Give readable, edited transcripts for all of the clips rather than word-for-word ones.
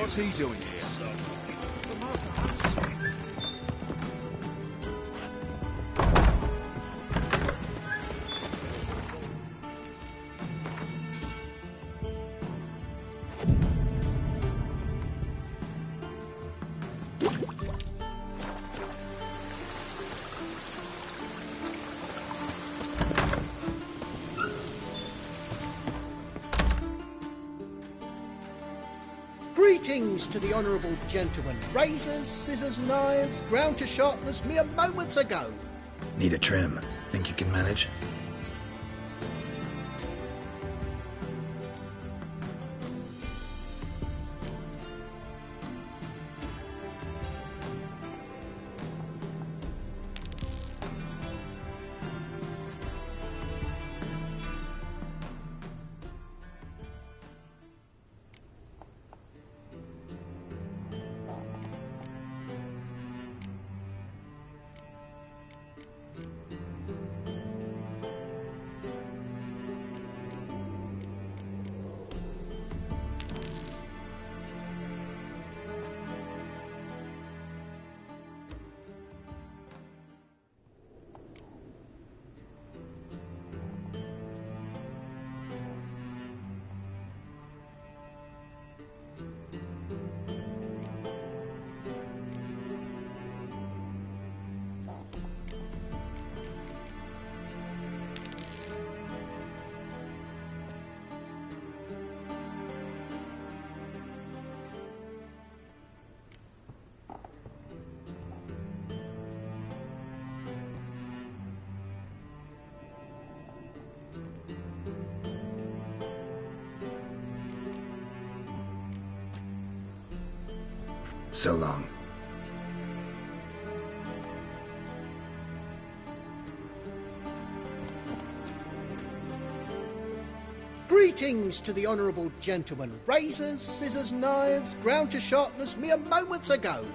What's he doing here? Greetings to the honourable gentleman. Razors, scissors, knives, ground to sharpness mere moments ago. Need a trim. Think you can manage? So long. Greetings to the honourable gentleman. Razors, scissors, knives, ground to sharpness mere moments ago.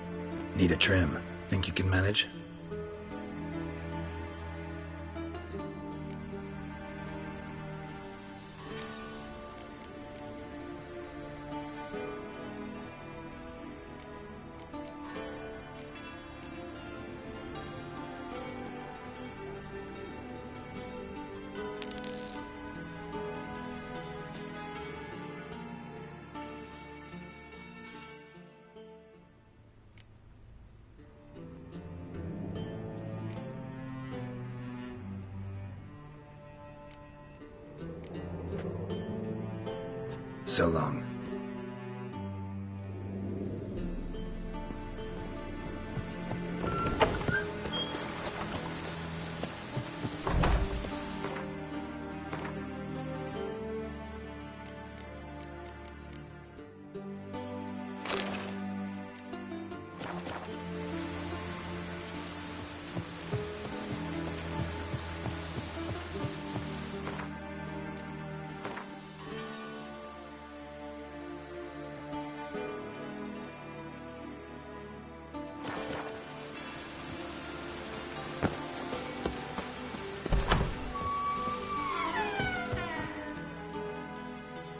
Need a trim. Think you can manage? So long.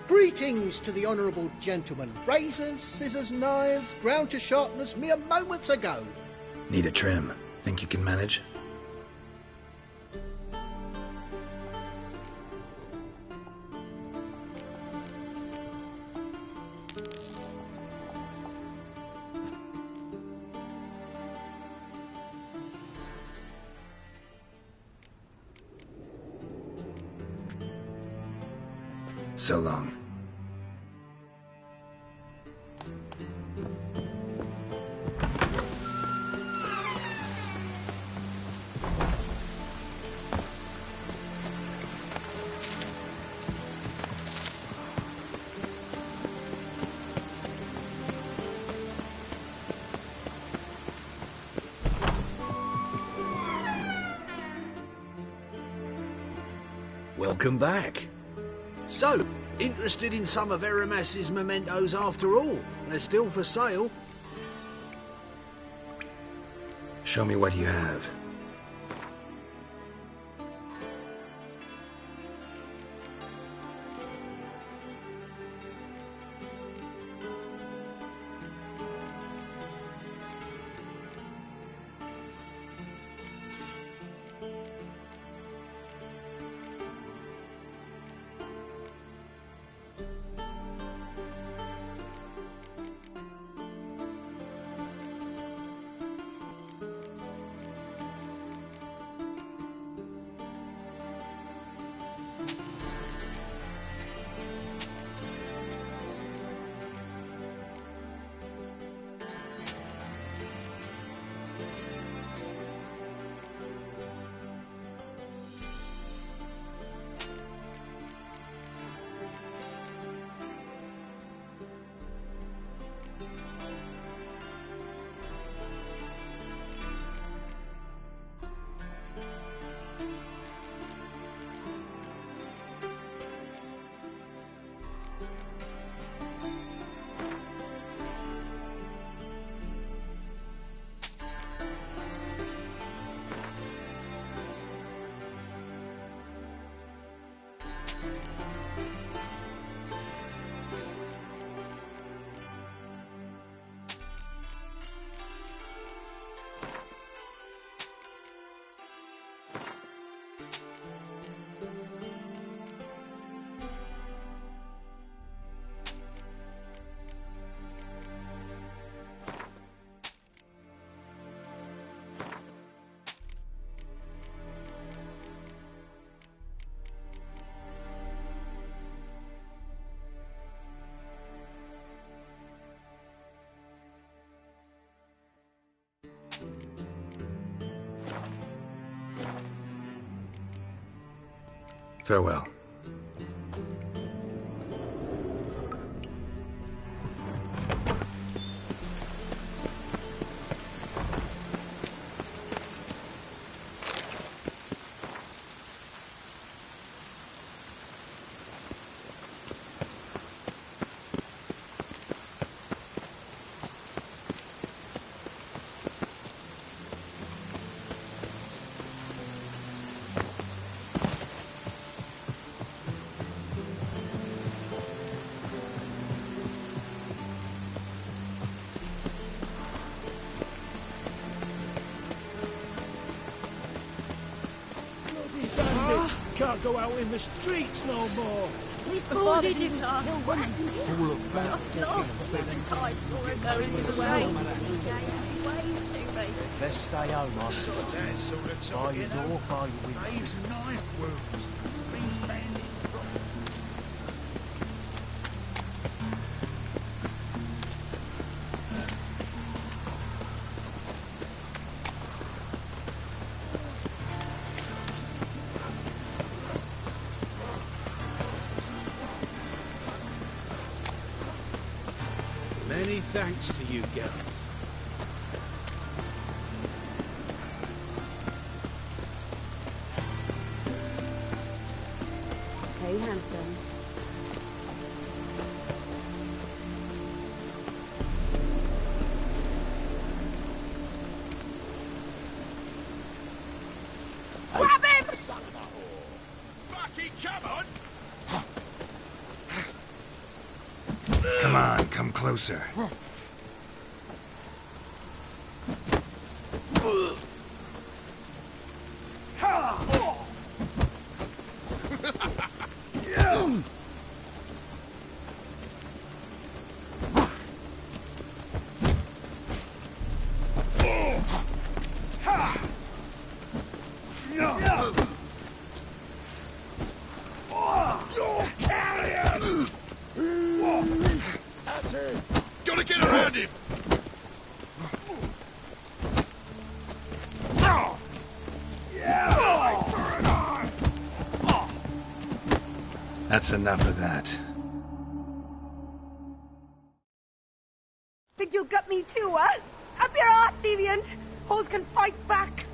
Greetings to the honourable gentleman. Razors, scissors, knives, ground to sharpness mere moments ago. Need a trim. Think you can manage? So long. Welcome back. So, interested in some of Aramas's mementos after all? They're still for sale. Show me what you have. Farewell. Can't go out in the streets no more. At least before they didn't kill women. Just lost it even time for it going to the way. Let's stay home, I said. By your door, by your window. These knife wounds. These bandits. Many thanks to you, Geralt. Hey, handsome. Grab him! Son of a whore. Fucking come on! Come on, come closer. Gotta get around him! That's enough of that. Think you'll gut me too, huh? Up your ass, deviant! Hoes can fight back!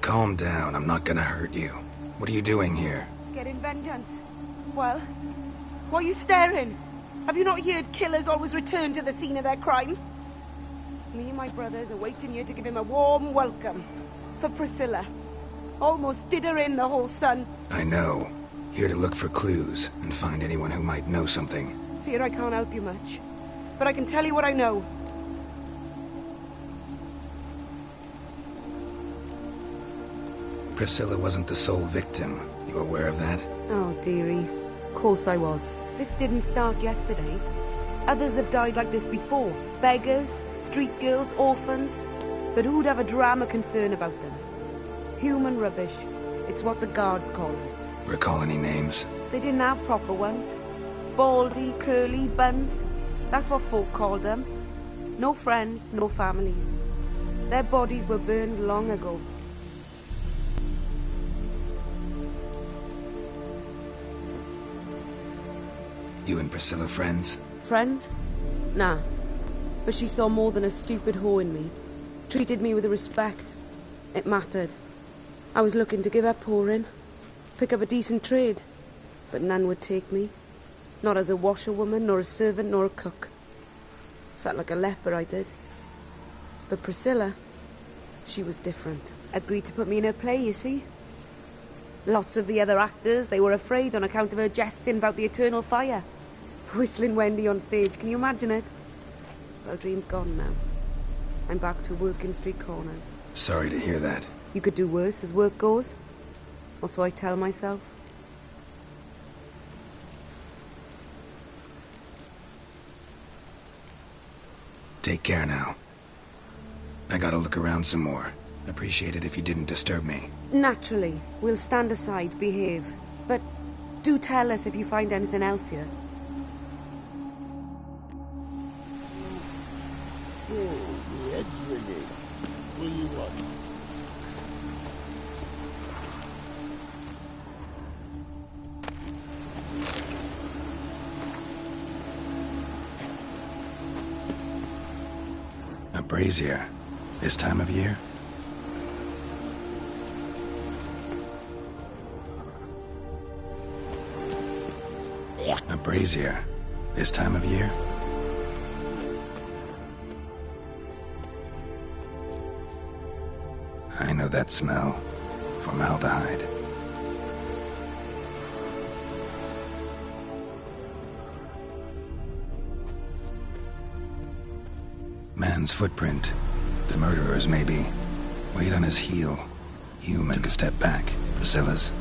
Calm down, I'm not gonna hurt you. What are you doing here? Getting vengeance. Well, why are you staring? Have you not heard killers always return to the scene of their crime? Me and my brothers are waiting here to give him a warm welcome. For Priscilla. Almost did her in, the whole son. I know. Here to look for clues and find anyone who might know something. Fear I can't help you much. But I can tell you what I know. Priscilla wasn't the sole victim. You aware of that? Oh, dearie. Of course I was. This didn't start yesterday. Others have died like this before. Beggars, street girls, orphans. But who'd have a drama concern about them? Human rubbish. It's what the guards call us. Recall any names? They didn't have proper ones. Baldy, curly, buns. That's what folk called them. No friends, no families. Their bodies were burned long ago. You and Priscilla friends? Friends? Nah. But she saw more than a stupid whore in me. Treated me with respect. It mattered. I was looking to give up whoring. Pick up a decent trade. But none would take me. Not as a washerwoman, nor a servant, nor a cook. Felt like a leper, I did. But Priscilla, she was different. Agreed to put me in her play, you see. Lots of the other actors, they were afraid on account of her jesting about the eternal fire. Whistling Wendy on stage, can you imagine it? Well, dream's gone now. I'm back to working street corners. Sorry to hear that. You could do worse as work goes. Or so I tell myself. Take care now. I gotta look around some more. Appreciate it if you didn't disturb me. Naturally. We'll stand aside, behave. But do tell us if you find anything else here. Oh, your head's ringing. What do you want? brazier. This time of year? A brazier. This time of year? I know that smell. Formaldehyde. Man's footprint. The murderer's, maybe. Weight on his heel. Human. Took a step back. Priscilla's.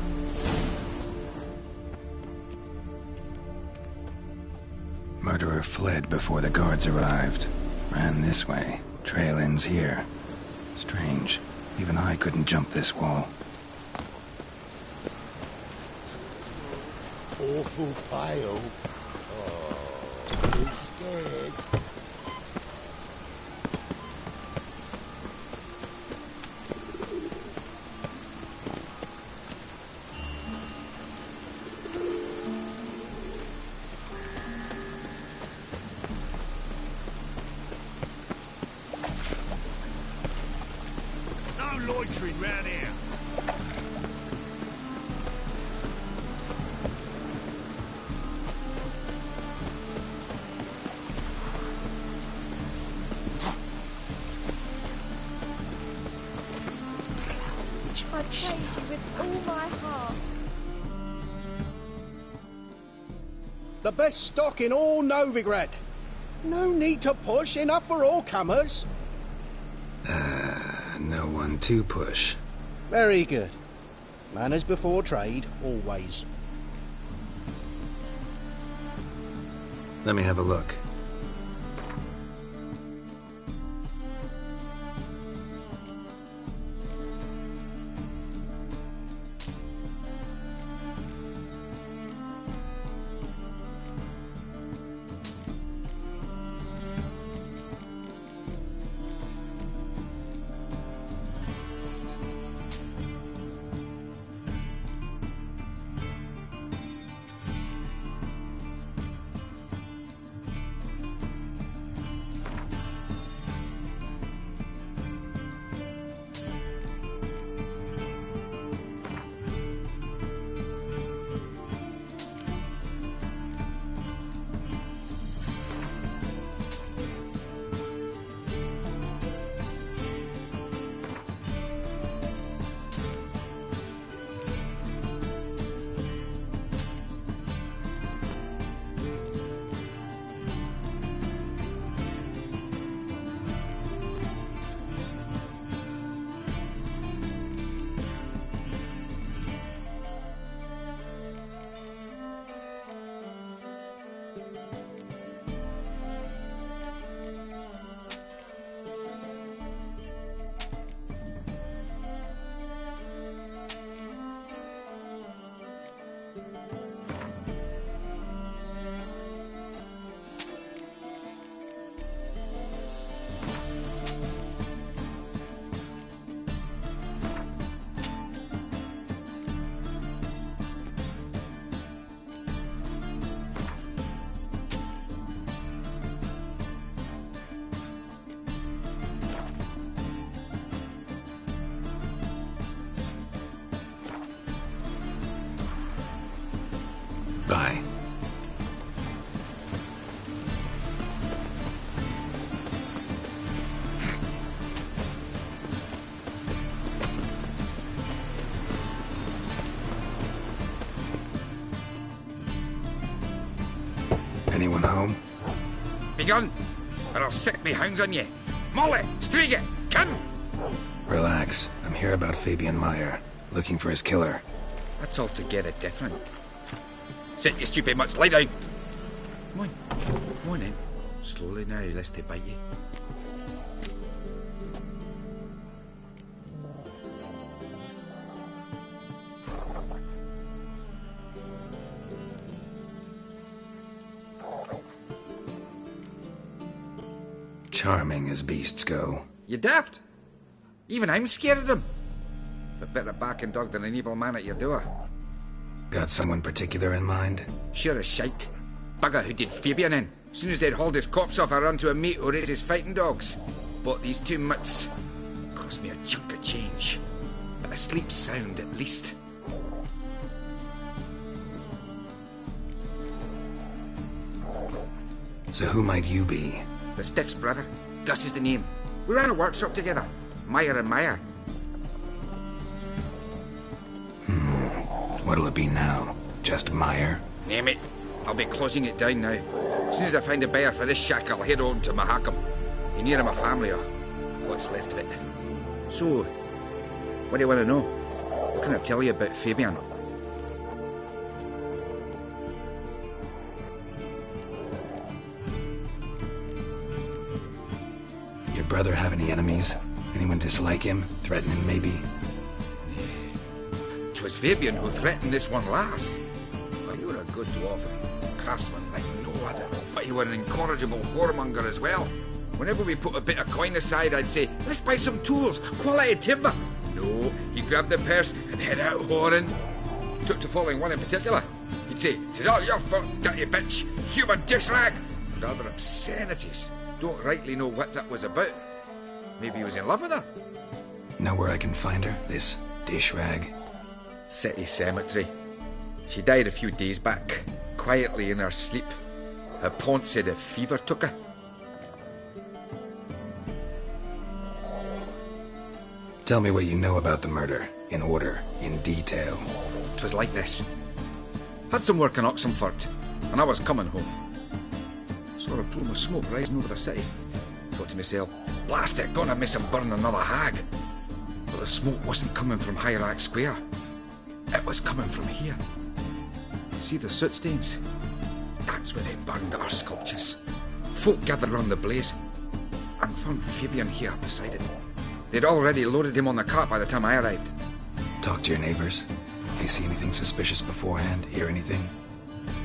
Murderer fled before the guards arrived. Ran this way. Trail ends here. Strange. Even I couldn't jump this wall. Awful pale. Oh, too scared. No loitering round here. If I praise you with all my heart. The best stock in all Novigrad. No need to push, enough for all comers. No one to push. Very good. Manners before trade, always. Let me have a look. Bye. Anyone home? Begun, or I'll set me hounds on you. Molly, Striga, come! Relax. I'm here about Fabian Meyer, looking for his killer. That's altogether different. Sit you stupid mutts, lie down. Come on in. Slowly now, lest they bite you. Charming as beasts go. You daft? Even I'm scared of them. But better barking dog than an evil man at your door. Got someone particular in mind? Sure as shite. Bugger who did Fabian in. Soon as they'd hauled his corpse off, I ran to a mate who raised his fighting dogs. Bought these 2 mitts. Cost me a chunk of change. But I sleep sound at least. So who might you be? The Stiff's brother. Gus is the name. We ran a workshop together. Meyer and Meyer. What'll it be now? Just Meyer? Name it. I'll be closing it down now. As soon as I find a buyer for this shack, I'll head on to Mahakam. Be near my family, or what's left of it. So, what do you want to know? What can I tell you about Fabian? Your brother have any enemies? Anyone dislike him? Threaten him, maybe? 'Twas Fabian who threatened this one last. Well, you were a good dwarf, craftsman like no other. But you were an incorrigible whoremonger as well. Whenever we put a bit of coin aside, I'd say, let's buy some tools, quality timber. No, he grabbed the purse and head out whoring. Took to following one in particular. He'd say, "'Tis all your fault, dirty bitch, human dish rag," and other obscenities. Don't rightly know what that was about. Maybe he was in love with her. Know where I can find her? This dish rag? City cemetery. She died a few days back, quietly in her sleep. Her pont said a fever took her. Tell me what you know about the murder, in order, in detail. 'Twas like this. Had some work in Oxenford, and I was coming home. Saw a plume of smoke rising over the city. Thought to myself, blast it, gonna miss and burn another hag. But the smoke wasn't coming from Hierarch Square. It was coming from here. See the soot stains? That's where they burned our sculptures. Folk gathered round the blaze and found Fabian here beside it. They'd already loaded him on the cart by the time I arrived. Talk to your neighbors. They see anything suspicious beforehand? Hear anything?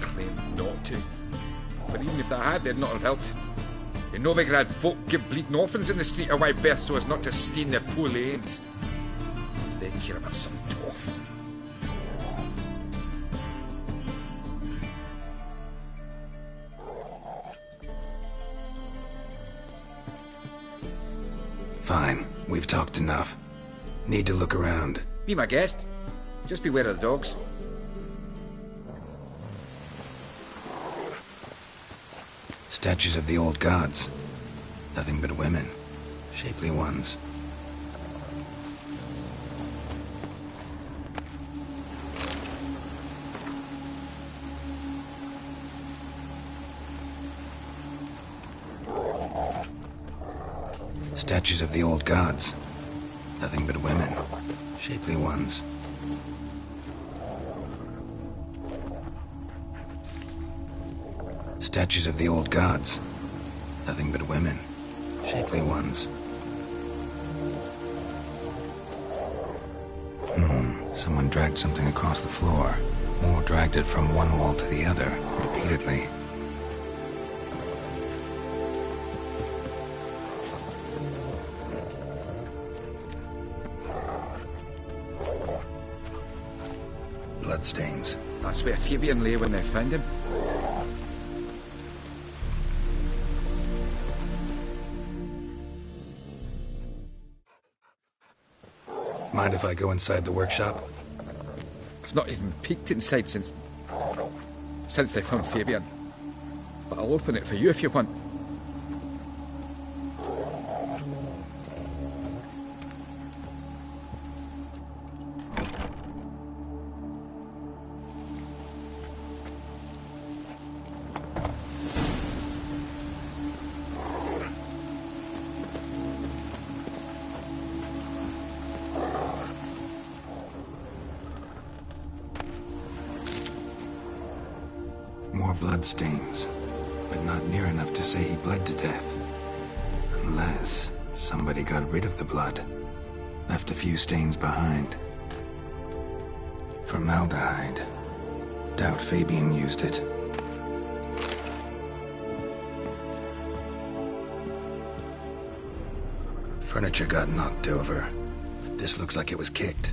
Claimed not to. But even if they had, they'd not have helped. In Novigrad, folk give bleeding orphans in the street a wide berth so as not to stain their poor lanes. They care about some dwarf. Fine, we've talked enough. Need to look around. Be my guest. Just beware of the dogs. Statues of the old gods. Nothing but women. Shapely ones. Statues of the old gods. Nothing but women. Shapely ones. Statues of the old gods. Nothing but women. Shapely ones. Someone dragged something across the floor. Or dragged it from one wall to the other, repeatedly. Bloodstains. That's where Fabian lay when they found him. Mind if I go inside the workshop? I've not even peeked inside since they found Fabian. But I'll open it for you if you want. More bloodstains, but not near enough to say he bled to death. Unless somebody got rid of the blood, left a few stains behind. Formaldehyde. Doubt Fabian used it. Furniture got knocked over. This looks like it was kicked.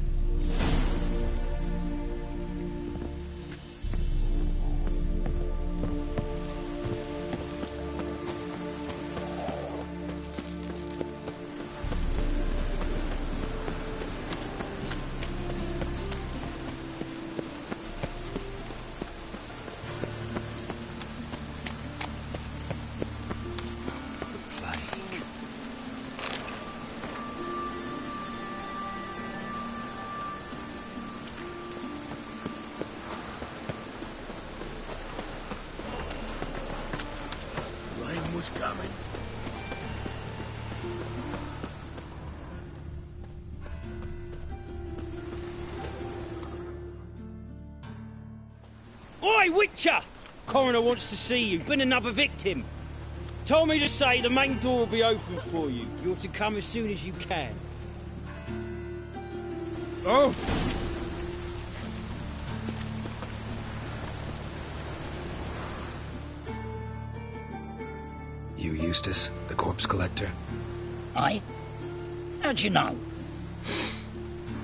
was coming. Oi, Witcher! Coroner wants to see you. Been another victim. Told me to say the main door will be open for you. You're to come as soon as you can. Oh! You Eustace, the corpse collector? Aye? How'd you know?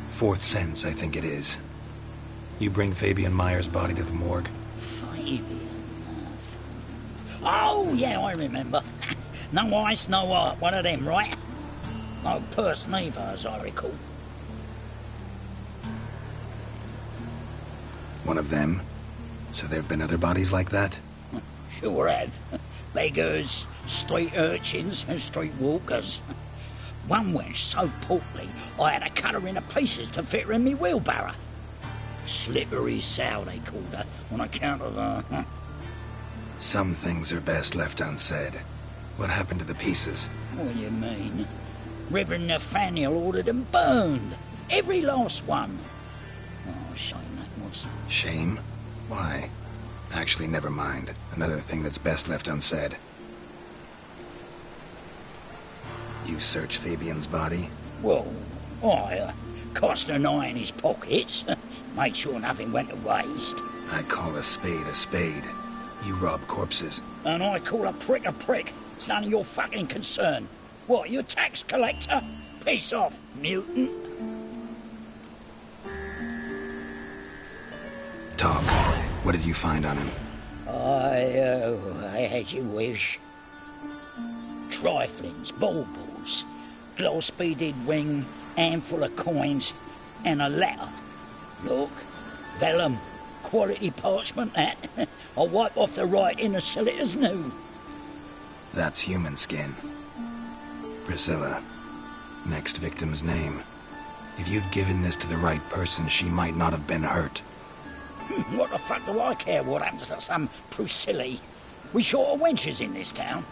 Fourth sense, I think it is. You bring Fabian Meyer's body to the morgue? Fabian... Oh, yeah, I remember. No ice, no art, one of them, right? No purse neither, as I recall. One of them? So there have been other bodies like that? Sure have. Beggars, street urchins, and street walkers. One went so portly, I had to cut her into pieces to fit her in me wheelbarrow. Slippery sow, they called her, on account of her... Some things are best left unsaid. What happened to the pieces? What do you mean? Reverend Nathaniel ordered them burned. Every last one. Oh, shame that was. Shame? Why? Actually, never mind. Another thing that's best left unsaid. You search Fabian's body? Well, I cast an eye in his pockets. Made sure nothing went to waste. I call a spade a spade. You rob corpses. And I call a prick a prick. It's none of your fucking concern. What, you a tax collector? Piss off, mutant. Talk. What did you find on him? I had you wish. Triflings, baubles, gloss-beaded ring, handful of coins, and a letter. Look, vellum, quality parchment that. I'll wipe off the writing and sell it as new. That's human skin. Priscilla. Next victim's name. If you'd given this to the right person, she might not have been hurt. What the fuck do I care what happens to some Priscilla? We short of wenches in this town.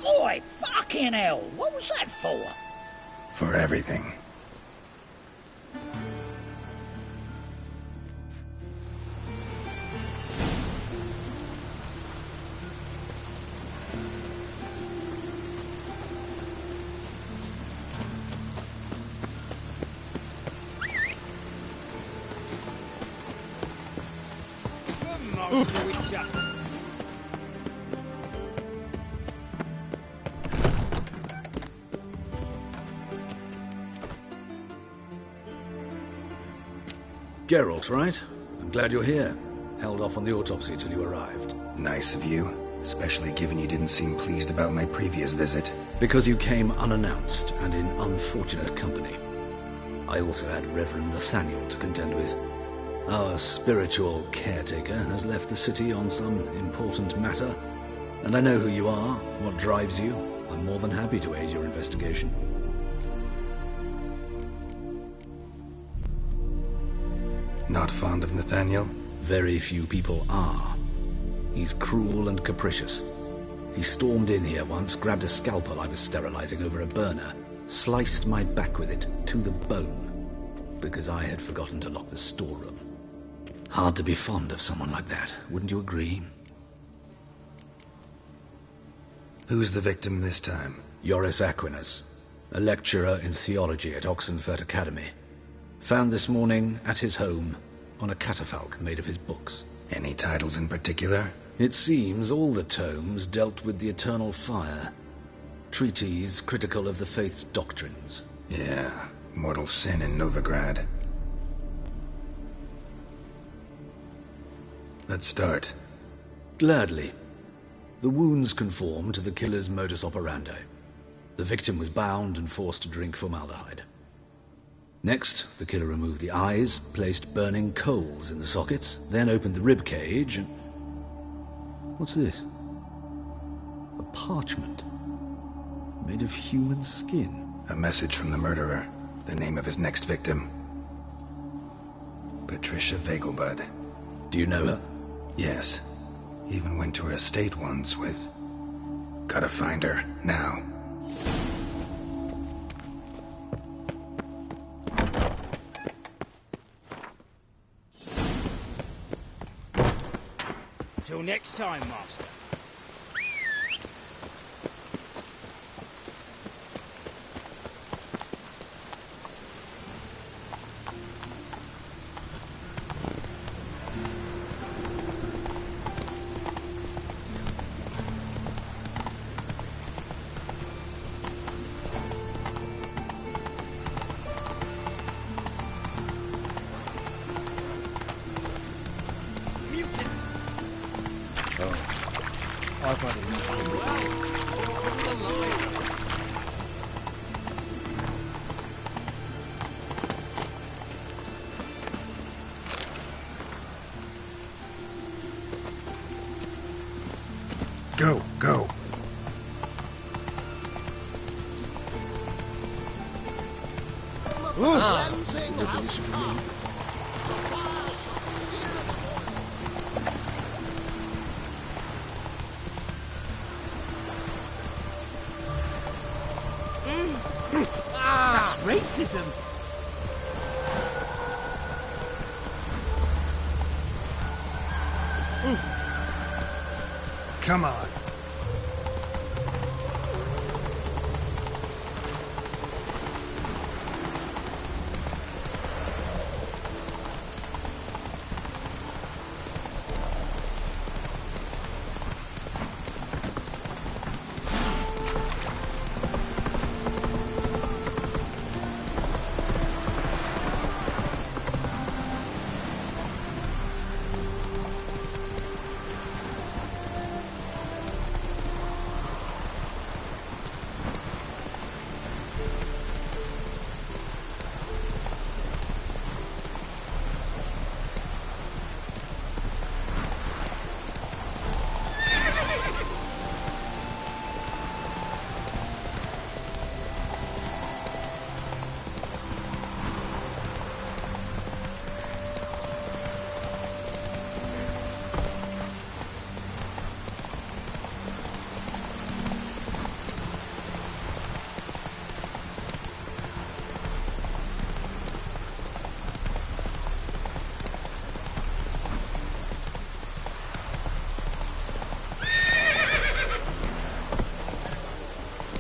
Oi, fucking hell! What was that for? For everything. Witcher. Geralt, right? I'm glad you're here. Held off on the autopsy till you arrived. Nice of you, especially given you didn't seem pleased about my previous visit. Because you came unannounced and in unfortunate company. I also had Reverend Nathaniel to contend with. Our spiritual caretaker has left the city on some important matter, and I know who you are, what drives you. I'm more than happy to aid your investigation. Not fond of Nathaniel? Very few people are. He's cruel and capricious. He stormed in here once, grabbed a scalpel I was sterilizing over a burner, sliced my back with it to the bone, because I had forgotten to lock the storeroom. Hard to be fond of someone like that, wouldn't you agree? Who's the victim this time? Joris Aquinas, a lecturer in theology at Oxenfurt Academy. Found this morning at his home on a catafalque made of his books. Any titles in particular? It seems all the tomes dealt with the eternal fire. Treatises critical of the faith's doctrines. Yeah, mortal sin in Novigrad. Let's start. Gladly. The wounds conform to the killer's modus operandi. The victim was bound and forced to drink formaldehyde. Next, the killer removed the eyes, placed burning coals in the sockets, then opened the rib cage and... What's this? A parchment. Made of human skin. A message from the murderer. The name of his next victim. Patricia Vegelbud. Do you know her? Yes. Even went to her estate once with... Gotta find her, now. Till next time, Master. I've had Go, go. Cleansing has come. The fire shall sear the oil. That's racism. Come on.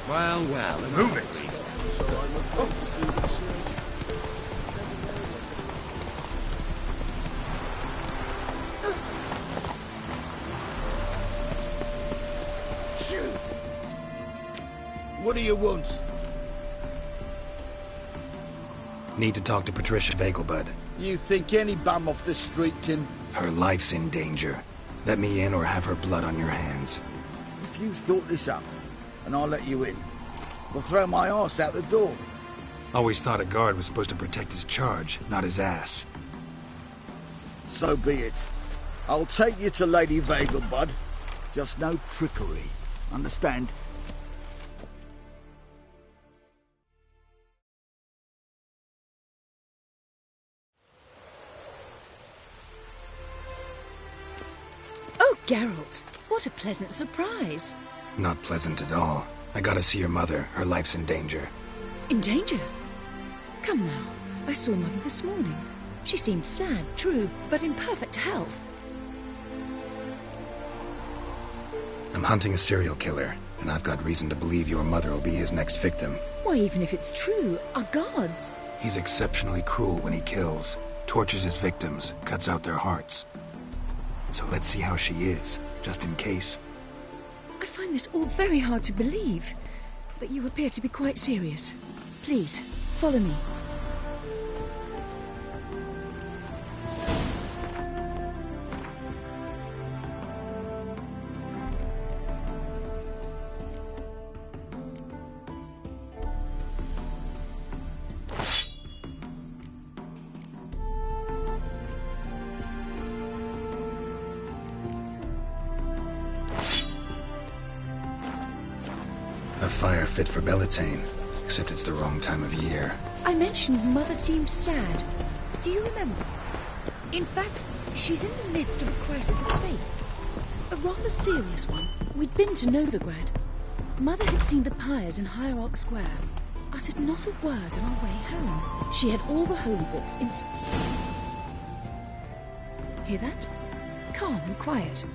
Well, Move it. What do you want? Need to talk to Patricia Vegelbud. You think any bum off the street can... Her life's in danger. Let me in or have her blood on your hands. If you thought this up, and I'll let you in, I'll throw my arse out the door. Always thought a guard was supposed to protect his charge, not his ass. So be it. I'll take you to Lady Vegelbud. Just no trickery. Understand? Oh, Geralt, what a pleasant surprise. Not pleasant at all. I gotta see your mother. Her life's in danger. In danger? Come now, I saw Mother this morning. She seemed sad, true, but in perfect health. I'm hunting a serial killer, and I've got reason to believe your mother will be his next victim. Why, even if it's true, our gods. He's exceptionally cruel when he kills, tortures his victims, cuts out their hearts. So let's see how she is, just in case. I find this all very hard to believe, but you appear to be quite serious. Please, follow me. A fire fit for Bellatane, except it's the wrong time of year. I mentioned Mother seemed sad. Do you remember? In fact, she's in the midst of a crisis of faith. A rather serious one. We'd been to Novigrad. Mother had seen the pyres in Hierarch Square. Uttered not a word on our way home. She had all the holy books in... Hear that? Calm and quiet.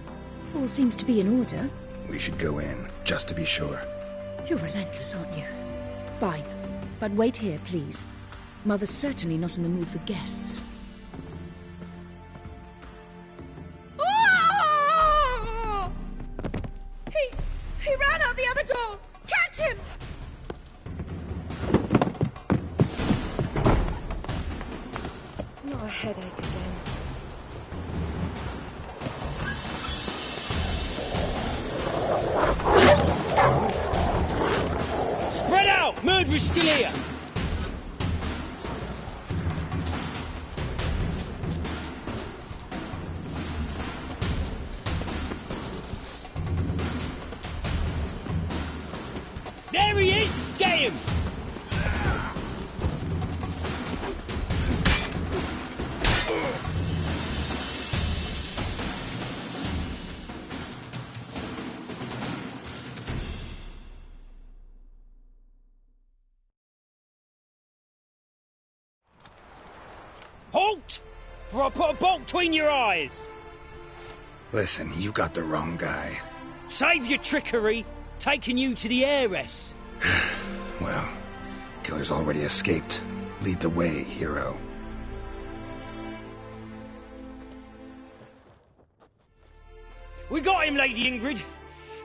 All seems to be in order. We should go in, just to be sure. You're relentless, aren't you? Fine. But wait here, please. Mother's certainly not in the mood for guests. Oh! He ran out the other door! Catch him! Not a headache again. Spread out! Murderer's still here! There he is! Get him! Halt! For I put a bolt between your eyes! Listen, you got the wrong guy. Save your trickery! Taking you to the heiress! Well, killer's already escaped. Lead the way, hero. We got him, Lady Ingrid.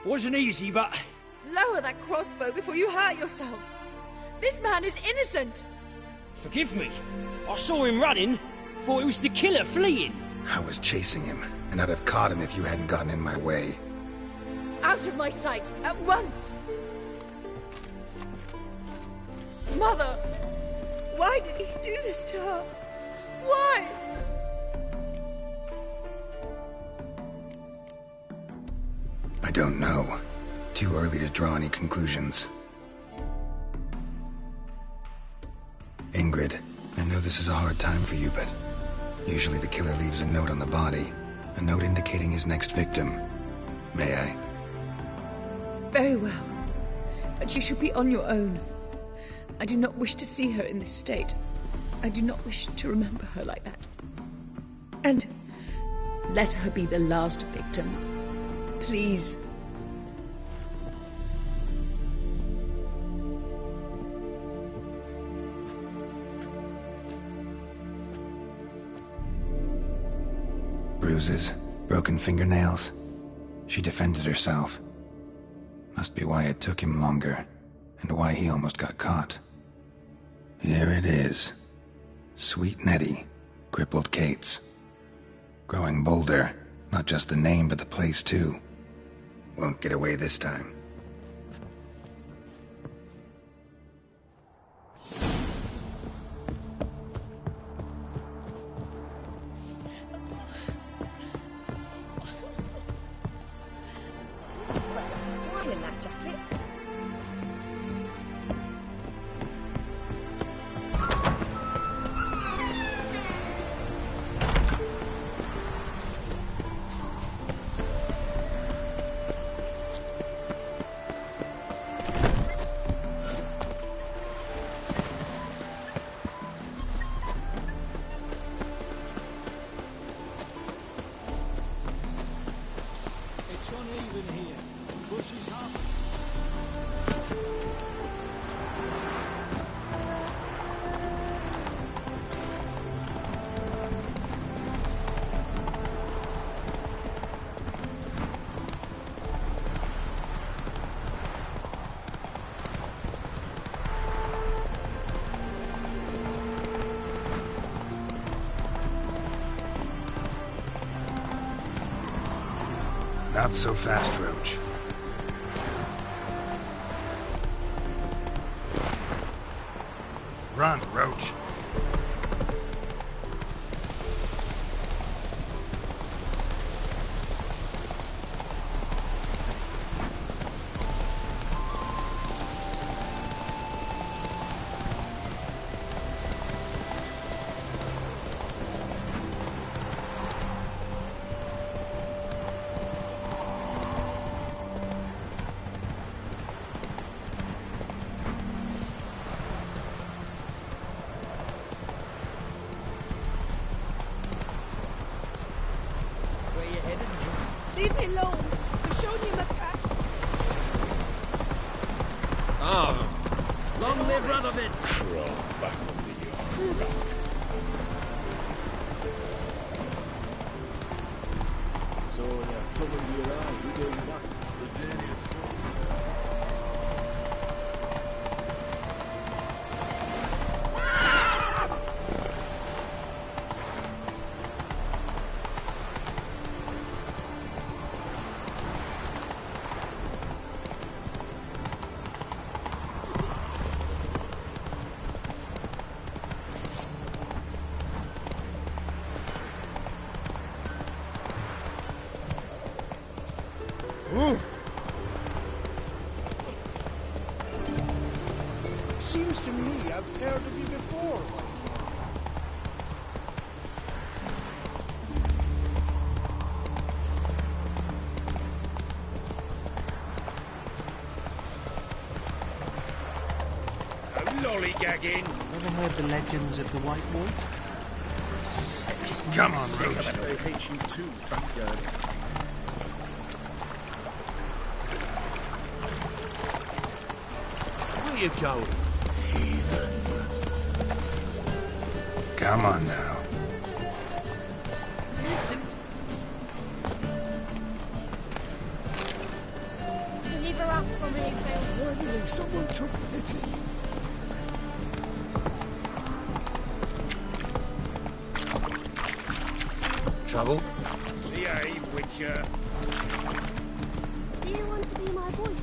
Wasn't easy, but... Lower that crossbow before you hurt yourself. This man is innocent. Forgive me. I saw him running. Thought it was the killer fleeing. I was chasing him, and I'd have caught him if you hadn't gotten in my way. Out of my sight, at once! Mother! Why did he do this to her? Why? I don't know. Too early to draw any conclusions. Ingrid, I know this is a hard time for you, but usually the killer leaves a note on the body. A note indicating his next victim. May I? Very well. But you should be on your own. I do not wish to see her in this state. I do not wish to remember her like that. And let her be the last victim. Please. Bruises, broken fingernails. She defended herself. Must be why it took him longer, and why he almost got caught. Here it is. Sweet Nettie, crippled Kate's. Growing bolder, not just the name but the place too. Won't get away this time. Smile in that jacket. It's uneven here. Bushes up. Not so fast, Roach. Run, Roach. then. Crawl back under your rock. So you're coming to your eye. You doing that? The journey is so. Seems to me I've heard of you before. Lollygagging. Never heard the legends of the White Wolf? Just come on, Roach. They hate you too, fat girl. Where you going? Come on now. Deliver us from here, Phil. Finally, someone took pity. Trouble? Behave, Witcher. Do you want to be my boy?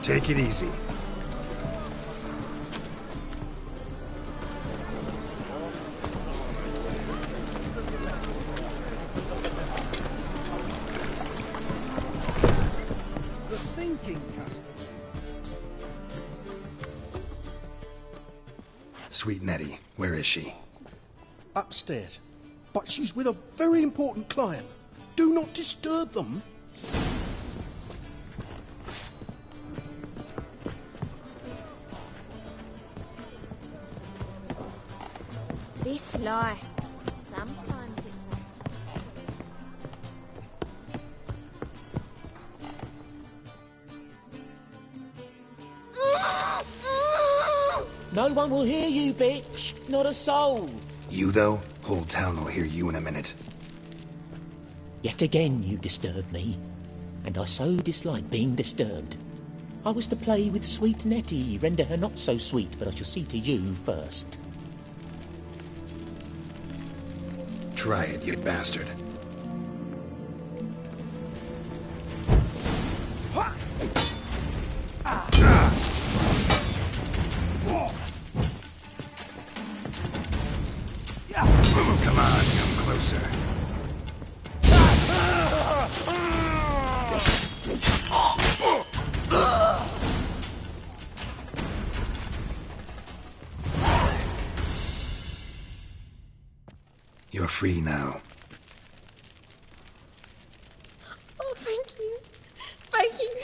Take it easy. The thinking custom. Sweet Nettie, where is she? Upstairs. But she's with a very important client. Do not disturb them. This lie. Sometimes it's No one will hear you, bitch. Not a soul. You, though? Whole town will hear you in a minute. Yet again you disturb me, and I so dislike being disturbed. I was to play with sweet Nettie, render her not so sweet, but I shall see to you first. Try it, you bastard. Come on, come closer. You're free now. Oh, thank you. Thank you.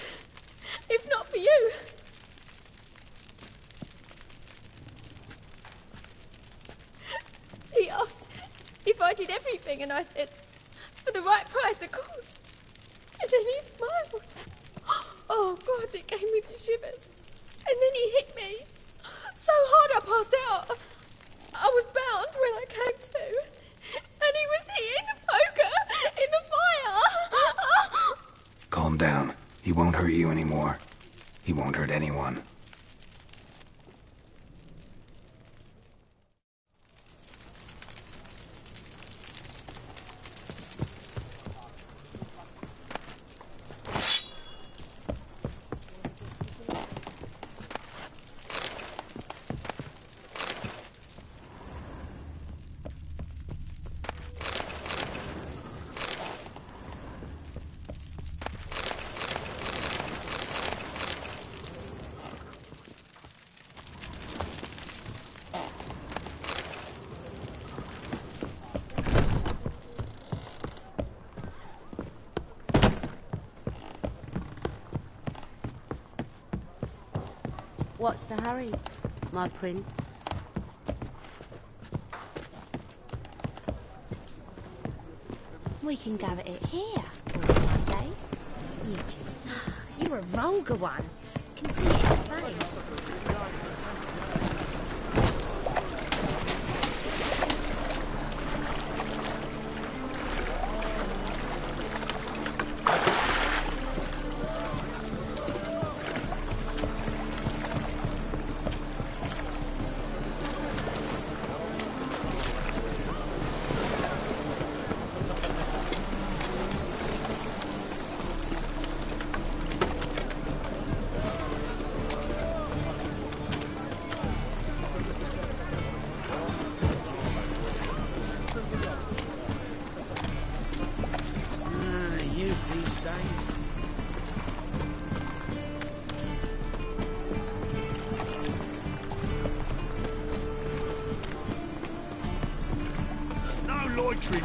If not for you. He asked if I did everything, and I said, for the right price, of course. And then he smiled. Oh, God, it gave me the shivers. And then he hit me. So hard I passed out. I was bound when I came to. And he was hitting the poker in the fire. Calm down. He won't hurt you anymore. He won't hurt anyone. What's the hurry, my prince? We can go at it here, one of my days. You two. You're a vulgar one. Can see it in your face.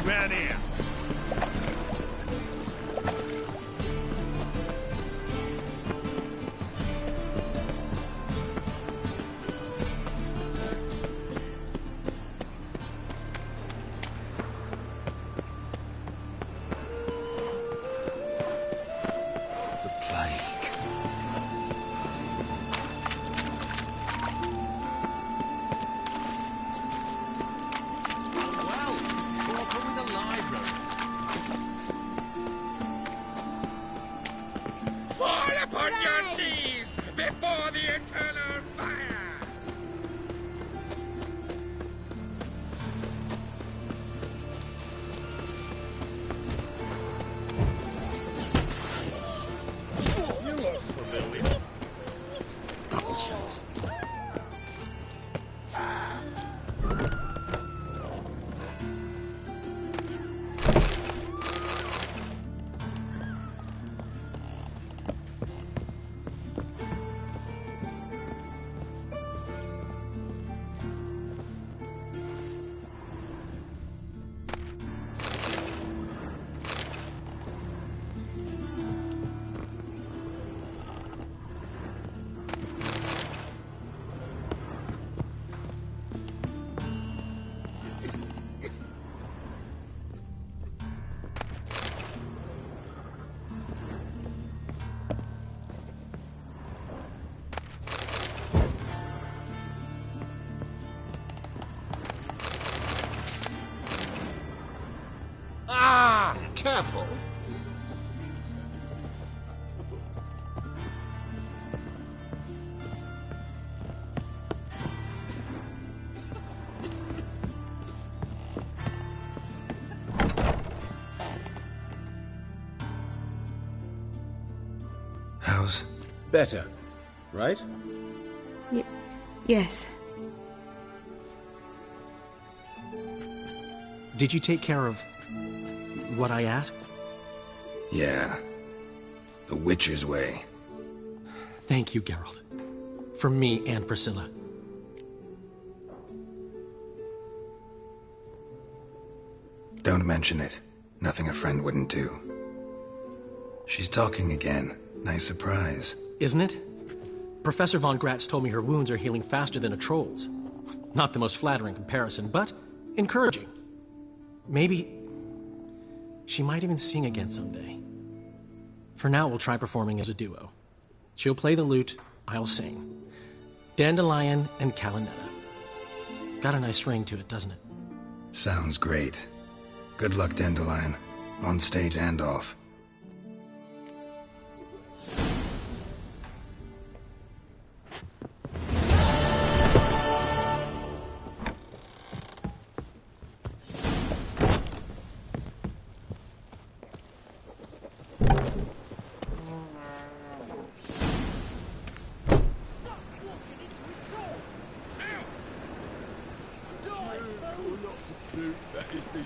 Round here. Careful. How's... Better, right? Yes. Did you take care of what I asked? Yeah. The Witcher's way. Thank you, Geralt. From me and Priscilla. Don't mention it. Nothing a friend wouldn't do. She's talking again. Nice surprise. Isn't it? Professor von Gratz told me her wounds are healing faster than a troll's. Not the most flattering comparison, but encouraging. Maybe she might even sing again someday. For now, we'll try performing as a duo. She'll play the lute, I'll sing. Dandelion and Calinetta. Got a nice ring to it, doesn't it? Sounds great. Good luck, Dandelion. On stage and off. That is the